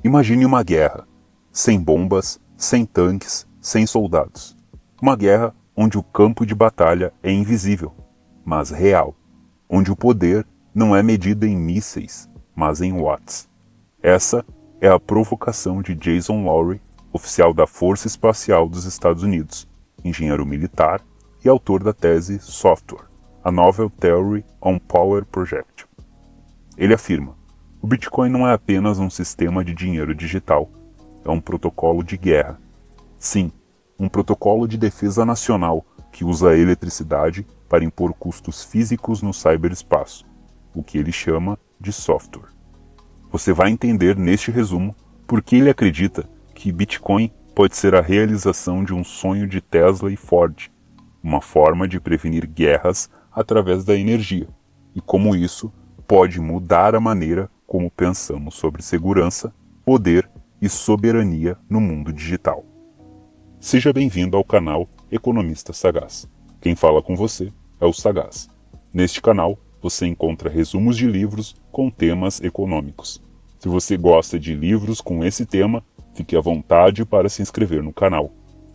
Imagine uma guerra, sem bombas, sem tanques, sem soldados. Uma guerra onde o campo de batalha é invisível, mas real, onde o poder não é medido em mísseis, mas em watts. Essa é a provocação de Jason Lowery, oficial da Força Espacial dos Estados Unidos, engenheiro militar e autor da tese Software, a Novel Theory on Power Projection. Ele afirma: o Bitcoin não é apenas um sistema de dinheiro digital, é um protocolo de guerra. Sim, um protocolo de defesa nacional que usa a eletricidade para impor custos físicos no ciberespaço, o que ele chama de software. Você vai entender neste resumo por que ele acredita que Bitcoin pode ser a realização de um sonho de Tesla e Ford, uma forma de prevenir guerras através da energia, e como isso pode mudar a maneira como pensamos sobre segurança, poder e soberania no mundo digital. Seja bem-vindo ao canal Economista Sagaz. Quem fala com você é o Sagaz. Neste canal, você encontra resumos de livros com temas econômicos. Se você gosta de livros com esse tema, fique à vontade para se inscrever no canal.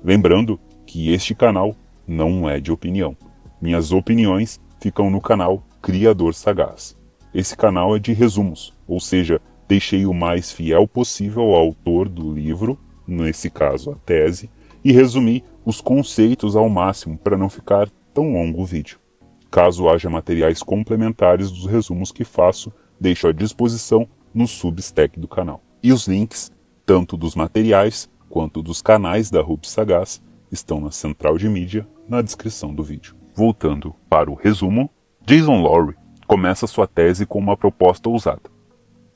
Lembrando que este canal não é de opinião. Minhas opiniões ficam no canal Criador Sagaz. Esse canal é de resumos, ou seja, deixei o mais fiel possível ao autor do livro, nesse caso a tese, e resumi os conceitos ao máximo para não ficar tão longo o vídeo. Caso haja materiais complementares dos resumos que faço, deixo à disposição no Substack do canal. E os links, tanto dos materiais quanto dos canais da Hub Sagaz, estão na central de mídia na descrição do vídeo. Voltando para o resumo, Jason Lowery começa sua tese com uma proposta ousada.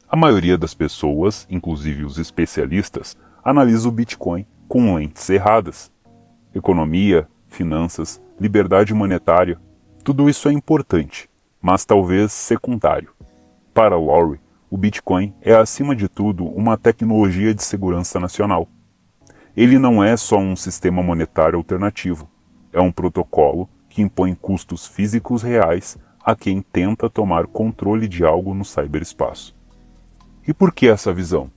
A maioria das pessoas, inclusive os especialistas, analisa o Bitcoin com lentes erradas. Economia, finanças, liberdade monetária, tudo isso é importante, mas talvez secundário. Para Lowery, o Bitcoin é acima de tudo uma tecnologia de segurança nacional. Ele não é só um sistema monetário alternativo, é um protocolo que impõe custos físicos reais a quem tenta tomar controle de algo no ciberespaço. E por que essa visão?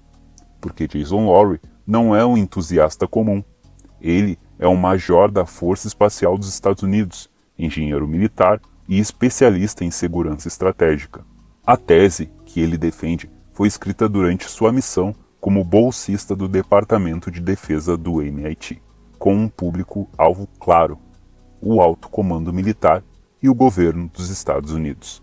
Porque Jason Lowery não é um entusiasta comum. Ele é um major da Força Espacial dos Estados Unidos, engenheiro militar e especialista em segurança estratégica. A tese que ele defende foi escrita durante sua missão como bolsista do Departamento de Defesa do MIT, com um público-alvo claro: o alto comando militar e o governo dos Estados Unidos.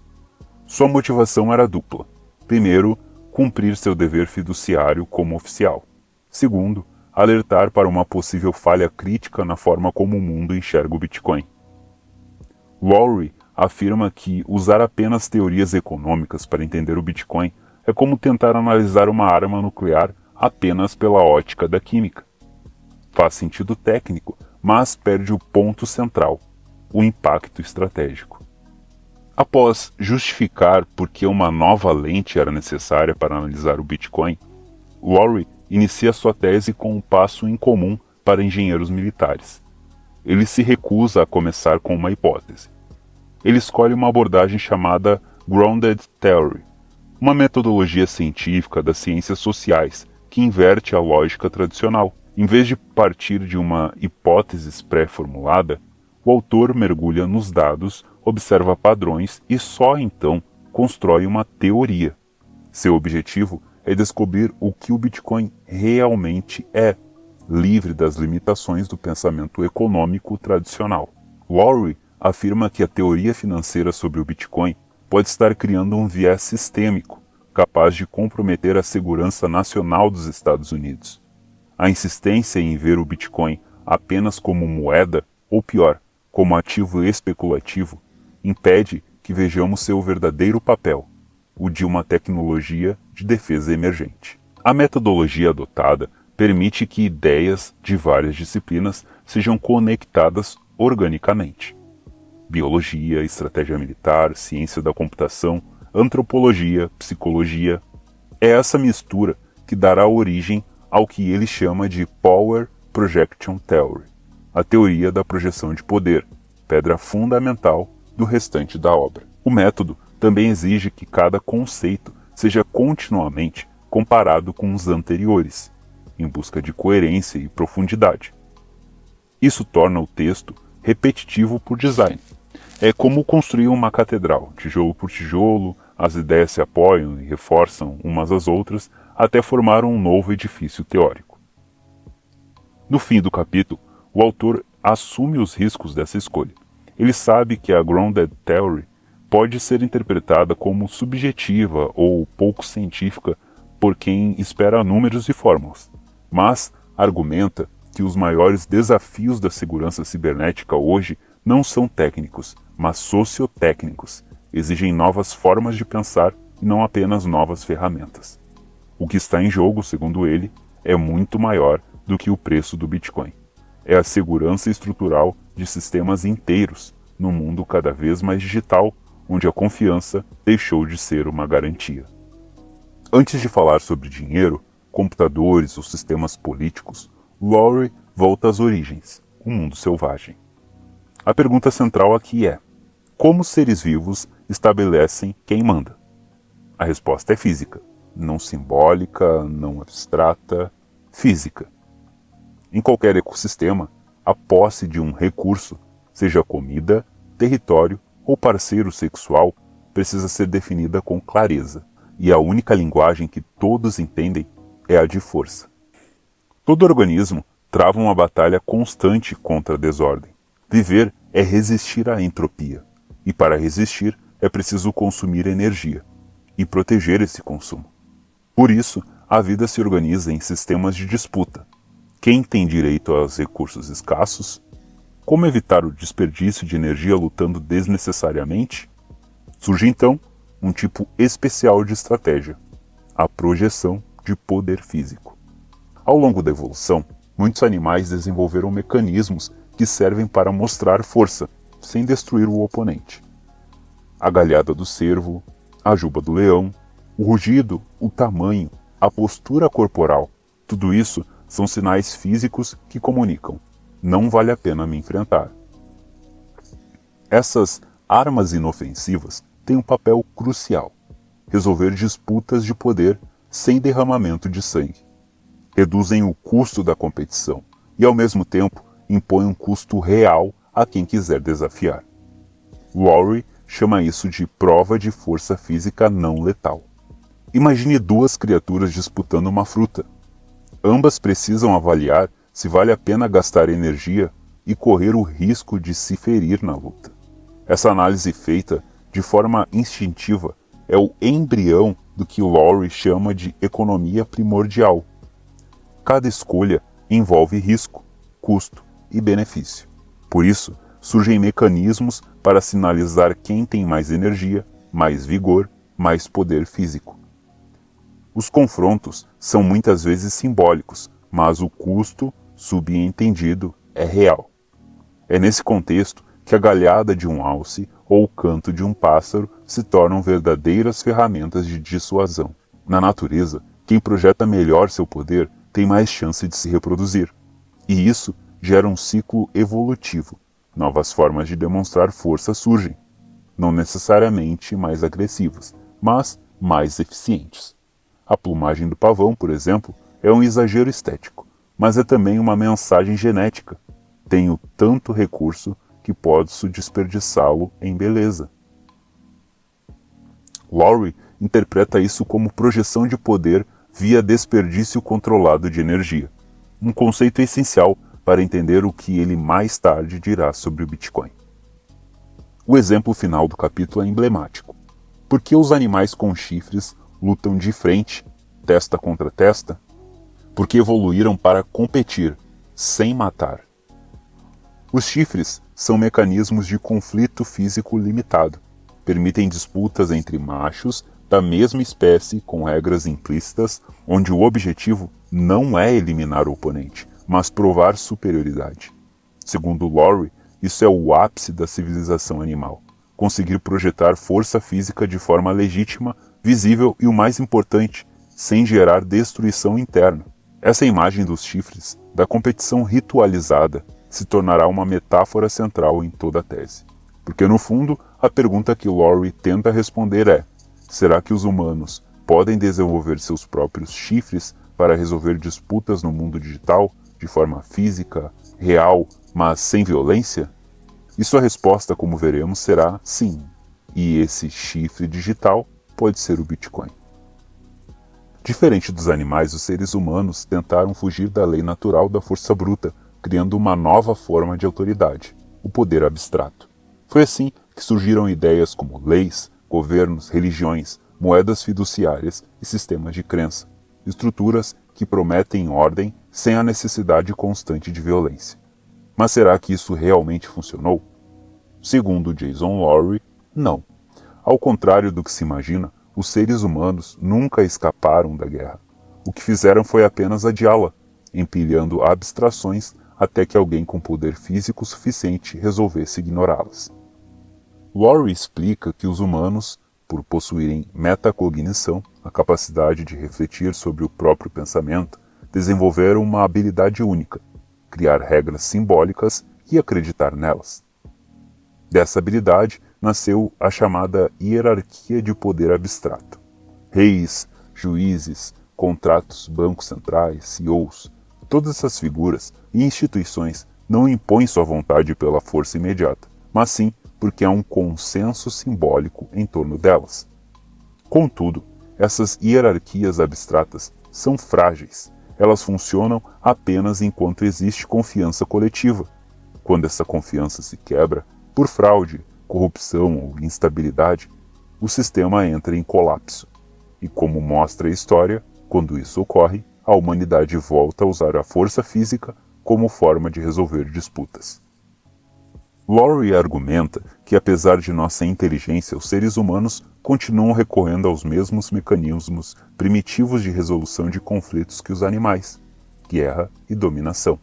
Sua motivação era dupla. Primeiro, cumprir seu dever fiduciário como oficial. Segundo, alertar para uma possível falha crítica na forma como o mundo enxerga o Bitcoin. Lowery afirma que usar apenas teorias econômicas para entender o Bitcoin é como tentar analisar uma arma nuclear apenas pela ótica da química. Faz sentido técnico, mas perde o ponto central: o impacto estratégico. Após justificar por que uma nova lente era necessária para analisar o Bitcoin, Lowery inicia sua tese com um passo incomum para engenheiros militares. Ele se recusa a começar com uma hipótese. Ele escolhe uma abordagem chamada Grounded Theory, uma metodologia científica das ciências sociais que inverte a lógica tradicional. Em vez de partir de uma hipótese pré-formulada, o autor mergulha nos dados, observa padrões e só então constrói uma teoria. Seu objetivo é descobrir o que o Bitcoin realmente é, livre das limitações do pensamento econômico tradicional. Lowery afirma que a teoria financeira sobre o Bitcoin pode estar criando um viés sistêmico, capaz de comprometer a segurança nacional dos Estados Unidos. A insistência em ver o Bitcoin apenas como moeda, ou pior, como ativo especulativo, impede que vejamos seu verdadeiro papel, o de uma tecnologia de defesa emergente. A metodologia adotada permite que ideias de várias disciplinas sejam conectadas organicamente. Biologia, estratégia militar, ciência da computação, antropologia, psicologia. É essa mistura que dará origem ao que ele chama de Power Projection Theory, a teoria da projeção de poder, pedra fundamental do restante da obra. O método também exige que cada conceito seja continuamente comparado com os anteriores, em busca de coerência e profundidade. Isso torna o texto repetitivo por design. É como construir uma catedral, tijolo por tijolo, as ideias se apoiam e reforçam umas às outras até formar um novo edifício teórico. No fim do capítulo, o autor assume os riscos dessa escolha. Ele sabe que a Grounded Theory pode ser interpretada como subjetiva ou pouco científica por quem espera números e fórmulas, mas argumenta que os maiores desafios da segurança cibernética hoje não são técnicos, mas sociotécnicos, exigem novas formas de pensar e não apenas novas ferramentas. O que está em jogo, segundo ele, é muito maior do que o preço do Bitcoin. É a segurança estrutural de sistemas inteiros, num mundo cada vez mais digital, onde a confiança deixou de ser uma garantia. Antes de falar sobre dinheiro, computadores ou sistemas políticos, Lowry volta às origens, o mundo selvagem. A pergunta central aqui é: como seres vivos estabelecem quem manda? A resposta é física, não simbólica, não abstrata, física. Em qualquer ecossistema, a posse de um recurso, seja comida, território ou parceiro sexual, precisa ser definida com clareza, e a única linguagem que todos entendem é a de força. Todo organismo trava uma batalha constante contra a desordem. Viver é resistir à entropia, e para resistir é preciso consumir energia e proteger esse consumo. Por isso, a vida se organiza em sistemas de disputa. Quem tem direito aos recursos escassos? Como evitar o desperdício de energia lutando desnecessariamente? Surge então um tipo especial de estratégia, a projeção de poder físico. Ao longo da evolução, muitos animais desenvolveram mecanismos que servem para mostrar força, sem destruir o oponente. A galhada do cervo, a juba do leão, o rugido, o tamanho, a postura corporal, tudo isso são sinais físicos que comunicam: não vale a pena me enfrentar. Essas armas inofensivas têm um papel crucial: resolver disputas de poder sem derramamento de sangue. Reduzem o custo da competição e, ao mesmo tempo, impõem um custo real a quem quiser desafiar. Lowry chama isso de prova de força física não letal. Imagine duas criaturas disputando uma fruta. Ambas precisam avaliar se vale a pena gastar energia e correr o risco de se ferir na luta. Essa análise feita de forma instintiva é o embrião do que Lowry chama de economia primordial. Cada escolha envolve risco, custo e benefício. Por isso, surgem mecanismos para sinalizar quem tem mais energia, mais vigor, mais poder físico. Os confrontos são muitas vezes simbólicos, mas o custo, subentendido, é real. É nesse contexto que a galhada de um alce ou o canto de um pássaro se tornam verdadeiras ferramentas de dissuasão. Na natureza, quem projeta melhor seu poder tem mais chance de se reproduzir. E isso gera um ciclo evolutivo. Novas formas de demonstrar força surgem, não necessariamente mais agressivas, mas mais eficientes. A plumagem do pavão, por exemplo, é um exagero estético, mas é também uma mensagem genética. Tenho tanto recurso que posso desperdiçá-lo em beleza. Lowry interpreta isso como projeção de poder via desperdício controlado de energia, um conceito essencial para entender o que ele mais tarde dirá sobre o Bitcoin. O exemplo final do capítulo é emblemático. Por que os animais com chifres lutam de frente, testa contra testa? Porque evoluíram para competir, sem matar. Os chifres são mecanismos de conflito físico limitado. Permitem disputas entre machos da mesma espécie com regras implícitas, onde o objetivo não é eliminar o oponente, mas provar superioridade. Segundo Lowry, isso é o ápice da civilização animal. Conseguir projetar força física de forma legítima, visível e, o mais importante, sem gerar destruição interna. Essa imagem dos chifres, da competição ritualizada, se tornará uma metáfora central em toda a tese. Porque, no fundo, a pergunta que Lowry tenta responder é: será que os humanos podem desenvolver seus próprios chifres para resolver disputas no mundo digital de forma física, real, mas sem violência? E sua resposta, como veremos, será sim. E esse chifre digital pode ser o Bitcoin. Diferente dos animais, os seres humanos tentaram fugir da lei natural da força bruta, criando uma nova forma de autoridade, o poder abstrato. Foi assim que surgiram ideias como leis, governos, religiões, moedas fiduciárias e sistemas de crença, estruturas que prometem ordem sem a necessidade constante de violência. Mas será que isso realmente funcionou? Segundo Jason Lowery, não. Ao contrário do que se imagina, os seres humanos nunca escaparam da guerra. O que fizeram foi apenas adiá-la, empilhando abstrações até que alguém com poder físico suficiente resolvesse ignorá-las. Lowery explica que os humanos, por possuírem metacognição, a capacidade de refletir sobre o próprio pensamento, desenvolveram uma habilidade única: criar regras simbólicas e acreditar nelas. Dessa habilidade nasceu a chamada hierarquia de poder abstrato. Reis, juízes, contratos, bancos centrais, CEOs, todas essas figuras e instituições não impõem sua vontade pela força imediata, mas sim porque há um consenso simbólico em torno delas. Contudo, essas hierarquias abstratas são frágeis. Elas funcionam apenas enquanto existe confiança coletiva. Quando essa confiança se quebra, por fraude, corrupção ou instabilidade, o sistema entra em colapso. E como mostra a história, quando isso ocorre, a humanidade volta a usar a força física como forma de resolver disputas. Lowery argumenta que, apesar de nossa inteligência, os seres humanos continuam recorrendo aos mesmos mecanismos primitivos de resolução de conflitos que os animais: guerra e dominação.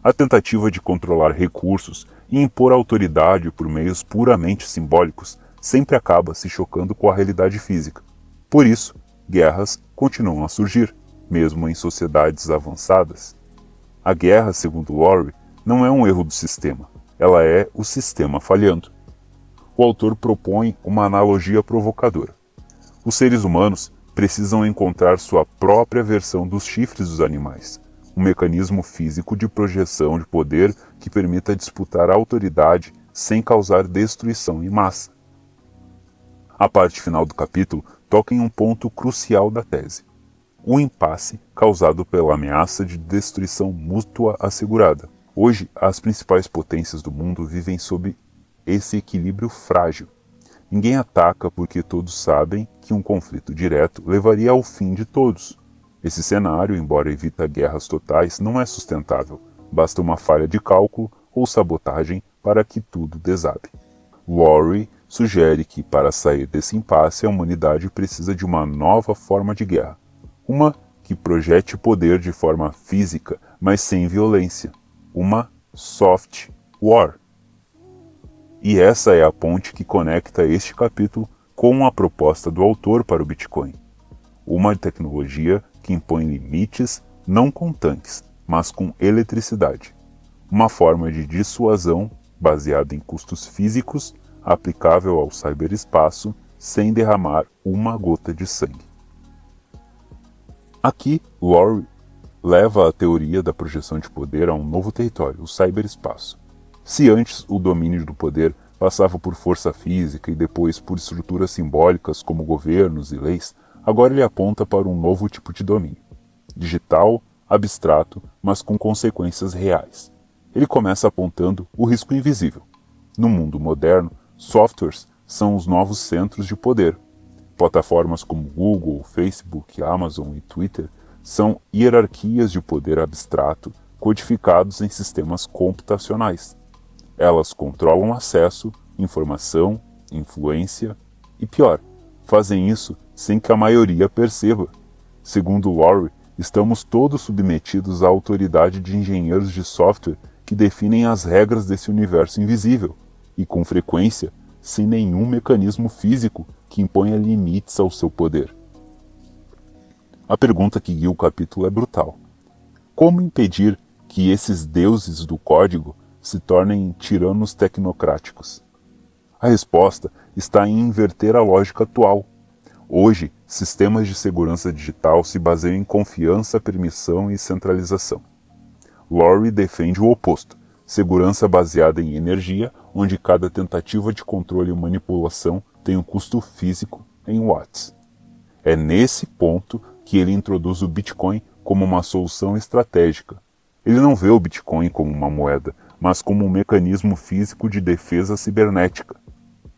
A tentativa de controlar recursos e impor autoridade por meios puramente simbólicos sempre acaba se chocando com a realidade física. Por isso, guerras continuam a surgir, mesmo em sociedades avançadas. A guerra, segundo Lowery, não é um erro do sistema, ela é o sistema falhando. O autor propõe uma analogia provocadora. Os seres humanos precisam encontrar sua própria versão dos chifres dos animais, um mecanismo físico de projeção de poder que permita disputar a autoridade sem causar destruição em massa. A parte final do capítulo toca em um ponto crucial da tese: o impasse causado pela ameaça de destruição mútua assegurada. Hoje, as principais potências do mundo vivem sob esse equilíbrio frágil. Ninguém ataca porque todos sabem que um conflito direto levaria ao fim de todos. Esse cenário, embora evite guerras totais, não é sustentável. Basta uma falha de cálculo ou sabotagem para que tudo desabe. Lowery sugere que, para sair desse impasse, a humanidade precisa de uma nova forma de guerra. Uma que projete poder de forma física, mas sem violência. Uma soft war. E essa é a ponte que conecta este capítulo com a proposta do autor para o Bitcoin. Uma tecnologia que impõe limites não com tanques, mas com eletricidade. Uma forma de dissuasão baseada em custos físicos, aplicável ao ciberespaço, sem derramar uma gota de sangue. Aqui, Lowery leva a teoria da projeção de poder a um novo território, o ciberespaço. Se antes o domínio do poder passava por força física e depois por estruturas simbólicas como governos e leis, agora ele aponta para um novo tipo de domínio. Digital, abstrato, mas com consequências reais. Ele começa apontando o risco invisível. No mundo moderno, softwares são os novos centros de poder. Plataformas como Google, Facebook, Amazon e Twitter são hierarquias de poder abstrato codificados em sistemas computacionais. Elas controlam acesso, informação, influência e, pior, fazem isso sem que a maioria perceba. Segundo Lowery, estamos todos submetidos à autoridade de engenheiros de software que definem as regras desse universo invisível e, com frequência, sem nenhum mecanismo físico que imponha limites ao seu poder. A pergunta que guia o capítulo é brutal. Como impedir que esses deuses do código se tornem tiranos tecnocráticos? A resposta está em inverter a lógica atual. Hoje, sistemas de segurança digital se baseiam em confiança, permissão e centralização. Lowry defende o oposto, segurança baseada em energia, onde cada tentativa de controle e manipulação tem um custo físico em watts. É nesse ponto que ele introduz o Bitcoin como uma solução estratégica. Ele não vê o Bitcoin como uma moeda, mas como um mecanismo físico de defesa cibernética.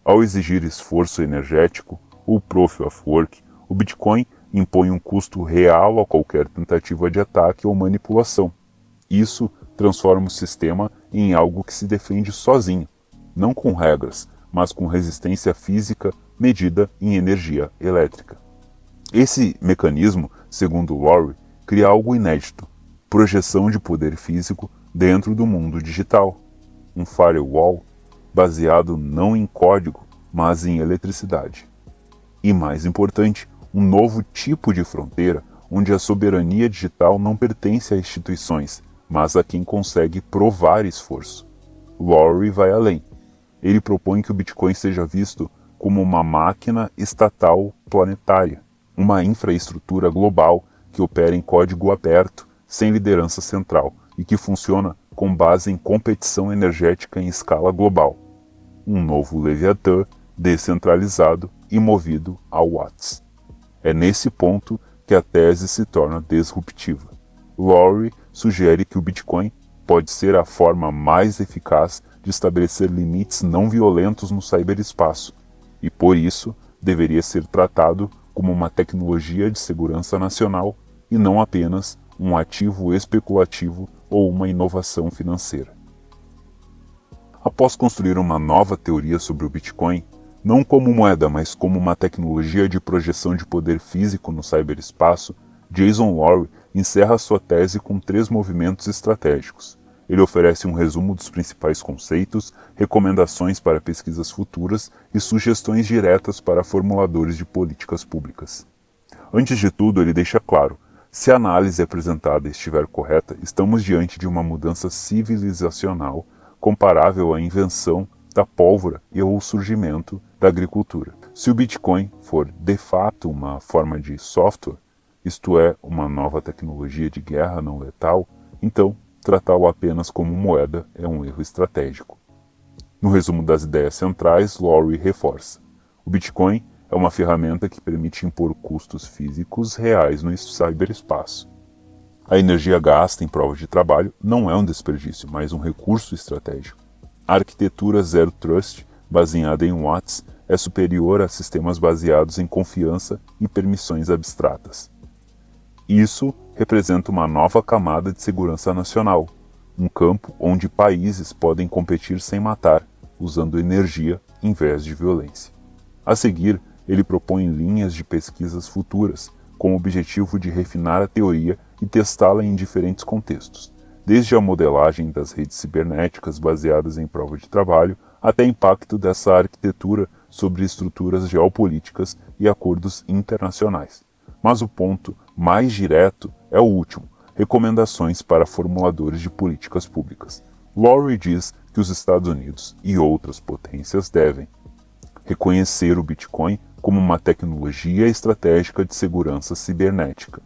Ao exigir esforço energético, o Proof of Work, o Bitcoin impõe um custo real a qualquer tentativa de ataque ou manipulação. Isso transforma o sistema em algo que se defende sozinho, não com regras, mas com resistência física medida em energia elétrica. Esse mecanismo, segundo Lowry, cria algo inédito, projeção de poder físico dentro do mundo digital, um firewall baseado não em código, mas em eletricidade. E mais importante, um novo tipo de fronteira onde a soberania digital não pertence a instituições, mas a quem consegue provar esforço. Lowry vai além. Ele propõe que o Bitcoin seja visto como uma máquina estatal planetária, uma infraestrutura global que opera em código aberto, sem liderança central, e que funciona com base em competição energética em escala global. Um novo Leviatã descentralizado e movido a watts. É nesse ponto que a tese se torna disruptiva. Lowry sugere que o Bitcoin pode ser a forma mais eficaz de estabelecer limites não violentos no ciberespaço, e por isso deveria ser tratado como uma tecnologia de segurança nacional e não apenas um ativo especulativo ou uma inovação financeira. Após construir uma nova teoria sobre o Bitcoin, não como moeda, mas como uma tecnologia de projeção de poder físico no ciberespaço, Jason Lowry encerra sua tese com 3 movimentos estratégicos. Ele oferece um resumo dos principais conceitos, recomendações para pesquisas futuras e sugestões diretas para formuladores de políticas públicas. Antes de tudo, ele deixa claro: se a análise apresentada estiver correta, estamos diante de uma mudança civilizacional comparável à invenção da pólvora e ao surgimento da agricultura. Se o Bitcoin for de fato uma forma de software, isto é, uma nova tecnologia de guerra não letal, então tratá-lo apenas como moeda é um erro estratégico. No resumo das ideias centrais, Lowry reforça: o Bitcoin é uma ferramenta que permite impor custos físicos reais no ciberespaço. A energia gasta em provas de trabalho não é um desperdício, mas um recurso estratégico. A arquitetura Zero Trust, baseada em watts, é superior a sistemas baseados em confiança e permissões abstratas. Isso representa uma nova camada de segurança nacional, um campo onde países podem competir sem matar, usando energia em vez de violência. A seguir, ele propõe linhas de pesquisas futuras, com o objetivo de refinar a teoria e testá-la em diferentes contextos, desde a modelagem das redes cibernéticas baseadas em prova de trabalho, até o impacto dessa arquitetura sobre estruturas geopolíticas e acordos internacionais. Mas o ponto mais direto é o último: recomendações para formuladores de políticas públicas. Lowry diz que os Estados Unidos e outras potências devem reconhecer o Bitcoin como uma tecnologia estratégica de segurança cibernética,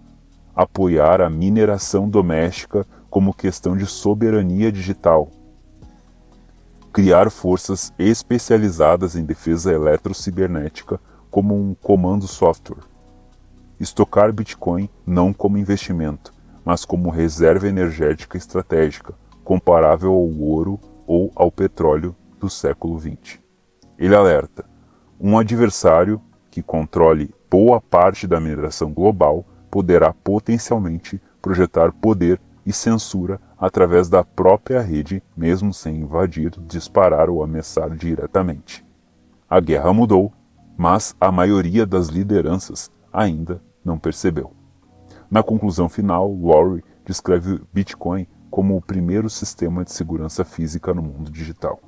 apoiar a mineração doméstica como questão de soberania digital, criar forças especializadas em defesa eletrocibernética como um comando software, estocar Bitcoin não como investimento, mas como reserva energética estratégica, comparável ao ouro ou ao petróleo do século XX. Ele alerta: um adversário que controle boa parte da mineração global poderá potencialmente projetar poder e censura através da própria rede, mesmo sem invadir, disparar ou ameaçar diretamente. A guerra mudou, mas a maioria das lideranças ainda não percebeu. Na conclusão final, Lowry descreve o Bitcoin como o primeiro sistema de segurança física no mundo digital.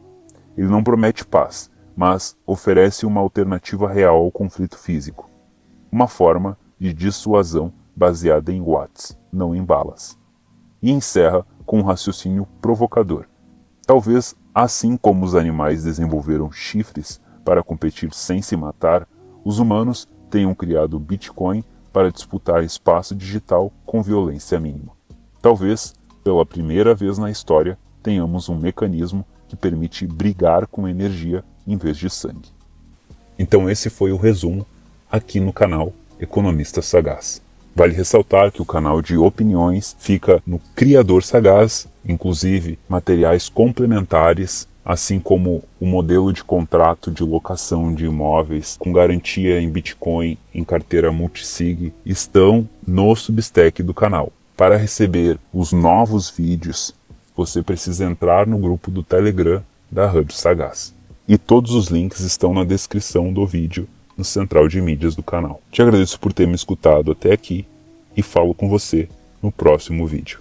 Ele não promete paz, mas oferece uma alternativa real ao conflito físico, uma forma de dissuasão baseada em watts, não em balas. E encerra com um raciocínio provocador. Talvez, assim como os animais desenvolveram chifres para competir sem se matar, os humanos tenham criado o Bitcoin para disputar espaço digital com violência mínima. Talvez, pela primeira vez na história, tenhamos um mecanismo que permite brigar com energia em vez de sangue. Então esse foi o resumo aqui no canal Economista Sagaz. Vale ressaltar que o canal de opiniões fica no Criador Sagaz, inclusive materiais complementares, assim como o modelo de contrato de locação de imóveis com garantia em Bitcoin em carteira multisig, estão no Substack do canal. Para receber os novos vídeos, você precisa entrar no grupo do Telegram da Hub Sagaz. E todos os links estão na descrição do vídeo no central de mídias do canal. Te agradeço por ter me escutado até aqui e falo com você no próximo vídeo.